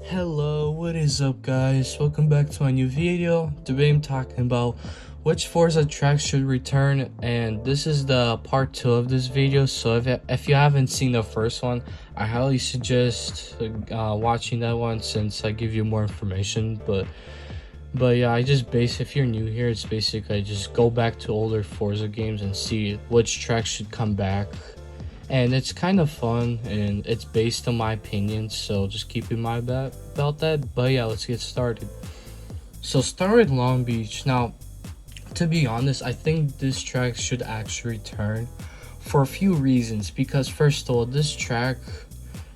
Hello, what is up guys? Welcome back to a new video. Today I'm talking about which Forza tracks should return, and this is the part 2 of this video. So if you haven't seen the first one, I highly suggest watching that one since I give you more information. But yeah, if you're new here, it's basically just go back to older Forza games and see which tracks should come back, and it's kind of fun and it's based on my opinion, so just keep in mind about that. But yeah, let's get started. So start with Long Beach. Now, to be honest, I think this track should actually return for a few reasons. Because first of all, this track,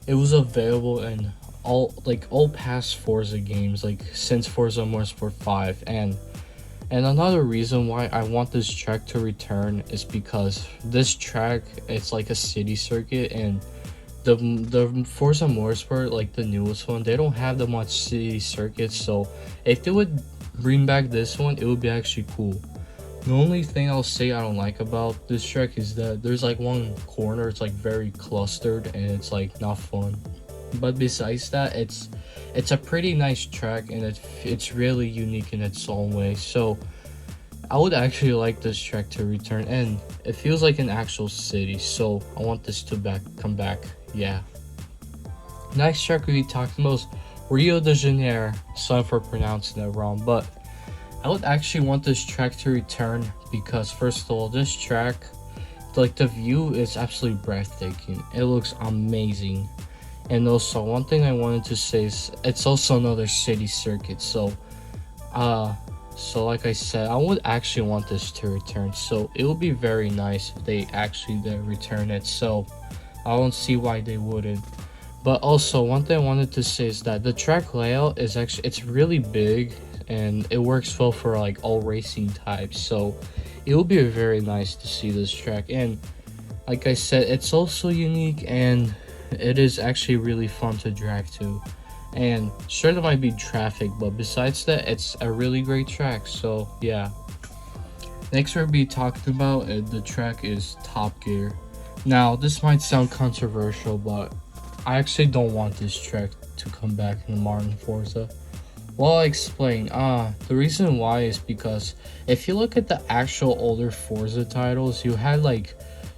it was available in all past Forza games, like since Forza Motorsport 5. And another reason why I want this track to return is because this track, it's like a city circuit, and the Forza Motorsport, like the newest one, they don't have that much city circuits. So if they would bring back this one, it would be actually cool. The only thing I'll say I don't like about this track is that there's like one corner, it's like very clustered and it's like not fun. But besides that, it's a pretty nice track, and it's really unique in its own way. So I would actually like this track to return, and it feels like an actual city, so I want this to come back. Yeah. Next track we'll be talking about is Rio De Janeiro. Sorry for pronouncing that wrong, but I would actually want this track to return because first of all, this track, like the view is absolutely breathtaking. It looks amazing. And also, one thing I wanted to say is it's also another city circuit. So like I said, I would actually want this to return. So it would be very nice if they actually did return it. So I don't see why they wouldn't. But also, one thing I wanted to say is that the track layout is it's really big, and it works well for like all racing types. So it will be very nice to see this track. And like I said, it's also unique, and it is actually really fun to drive to. And sure, there might be traffic, but besides that, it's a really great track. So yeah. Next we'll be talking about the track is Top Gear. Now this might sound controversial, but I actually don't want this track to come back in the modern Forza. Well, I'll explain. The reason why is because if you look at the actual older Forza titles, you had like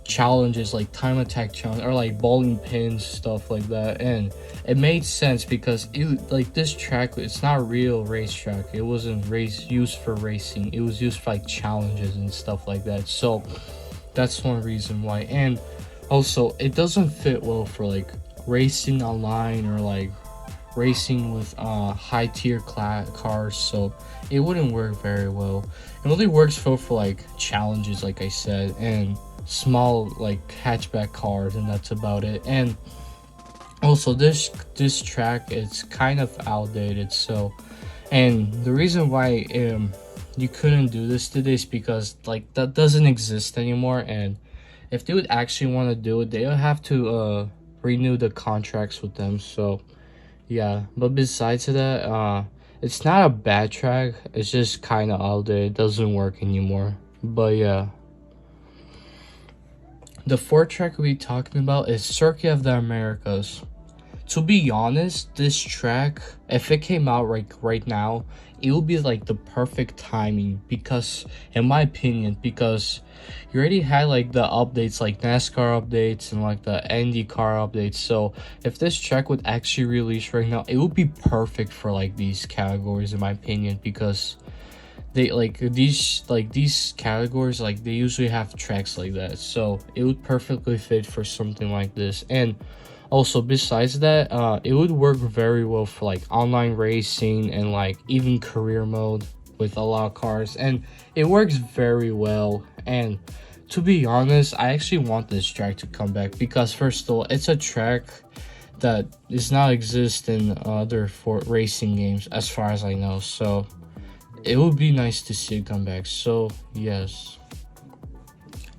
challenges like time attack challenge or like bowling pins, stuff like that, and it made sense because this track, it's not a real racetrack. It wasn't used for racing, it was used for like challenges and stuff like that. So that's one reason why. And also, it doesn't fit well for like racing online or like racing with high tier cars, so it wouldn't work very well. It only works well for like challenges, like I said, and small like hatchback cars, and that's about it. And also, this track, it's kind of outdated. So, and the reason why you couldn't do this today is because like that doesn't exist anymore, and if they would actually want to do it, they would have to renew the contracts with them. So yeah, but besides that, it's not a bad track, it's just kind of outdated, it doesn't work anymore. But yeah, the fourth track we'll be talking about is Circuit of the Americas. To be honest, this track, if it came out right now, it would be like the perfect timing, because in my opinion, because you already had like the updates, like NASCAR updates and like the IndyCar updates. So if this track would actually release right now, it would be perfect for like these categories, in my opinion, because they like these categories, like they usually have tracks like that, so it would perfectly fit for something like this. And also, besides that, it would work very well for like online racing and like even career mode with a lot of cars, and it works very well. And to be honest, I actually want this track to come back because first of all, it's a track that does not exist in other racing games as far as I know, so it would be nice to see it come back. So yes.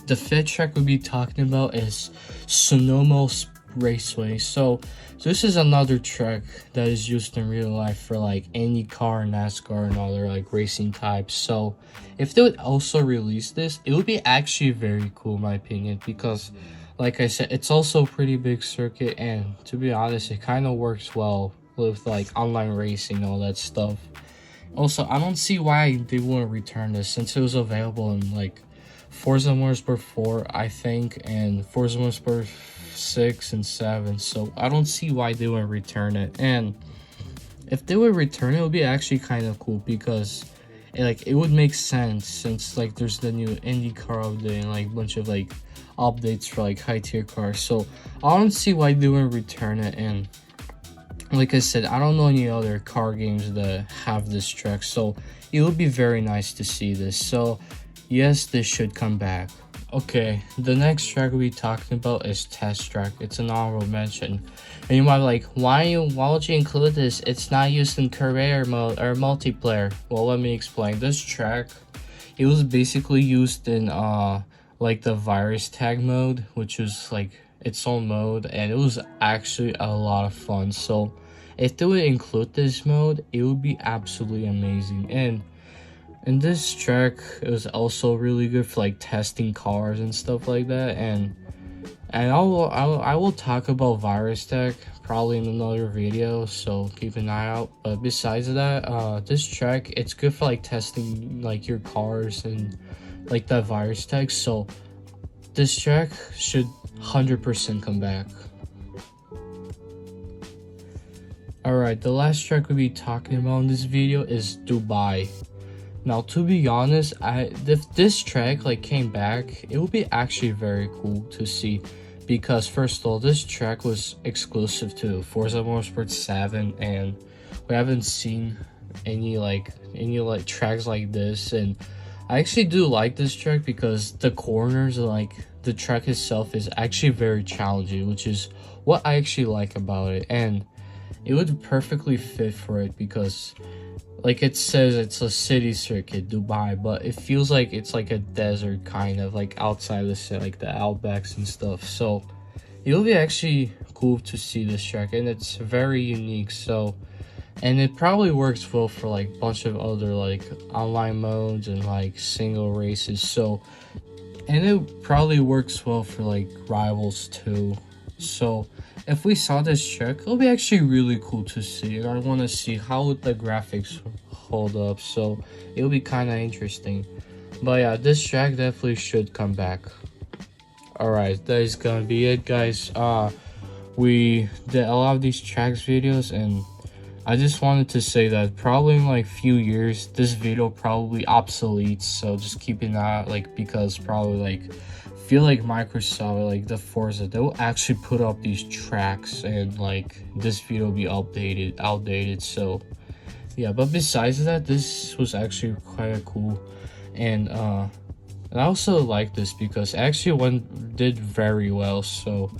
The fifth track we'll be talking about is Sonoma Raceway. So this is another track that is used in real life for like IndyCar, NASCAR, and other like racing types. So if they would also release this, it would be actually very cool, in my opinion, because like I said, it's also a pretty big circuit, and to be honest, it kind of works well with like online racing, all that stuff. Also, I don't see why they wouldn't return this since it was available in like Forza Motorsport 4, I think, and Forza Motorsport 6 and 7. So I don't see why they wouldn't return it. And if they would return it, it would be actually kind of cool because it would make sense since like there's the new IndyCar update and like a bunch of like updates for like high tier cars. So I don't see why they wouldn't return it. And like I said, I don't know any other car games that have this track, so it would be very nice to see this. So yes, this should come back. Okay, the next track we'll be talking about is Test Track. It's an honorable mention. And you might be like, why would you include this? It's not used in career mode or multiplayer. Well, let me explain. This track, it was basically used in like the virus tag mode, which was like its own mode, and it was actually a lot of fun. So if they would include this mode, it would be absolutely amazing. And this track is also really good for like testing cars and stuff like that. And I will talk about virus tag probably in another video, so keep an eye out. But besides that, this track, it's good for like testing like your cars and like that virus tag. So this track should 100% come back. Alright, the last track we'll be talking about in this video is Dubai. Now, to be honest, if this track like came back, it would be actually very cool to see, because first of all, this track was exclusive to Forza Motorsport 7, and we haven't seen any tracks like this. And I actually do like this track because the corners and like the track itself is actually very challenging, which is what I actually like about it. And it would perfectly fit for it because like it says it's a city circuit, Dubai, but it feels like it's like a desert kind of like outside of the city, like the outbacks and stuff. So it will be actually cool to see this track, and it's very unique. So, and it probably works well for like a bunch of other like online modes and like single races. So, and it probably works well for like rivals too. So if we saw this track, it'll be actually really cool to see, and I want to see how the graphics hold up, so it'll be kind of interesting. But yeah, this track definitely should come back. Alright, that is gonna be it, guys. We did a lot of these tracks videos, and I just wanted to say that probably in like few years this video probably obsolete, so just keep an eye out, like, because probably like feel like Microsoft, like the Forza, they will actually put up these tracks, and like this video will be outdated. So yeah, but besides that, this was actually quite cool. And I also like this because actually did very well. So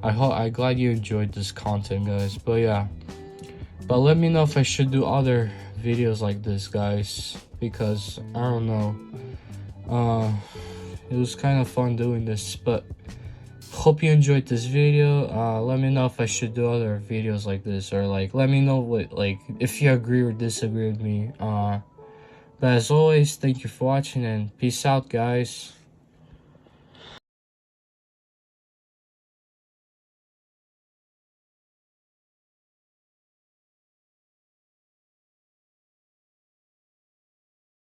I'm glad you enjoyed this content, guys. But yeah, but let me know if I should do other videos like this, guys, because I don't know, it was kind of fun doing this. But hope you enjoyed this video. Let me know if I should do other videos like this, or like let me know what, like, if you agree or disagree with me. But as always, thank you for watching, and peace out, guys.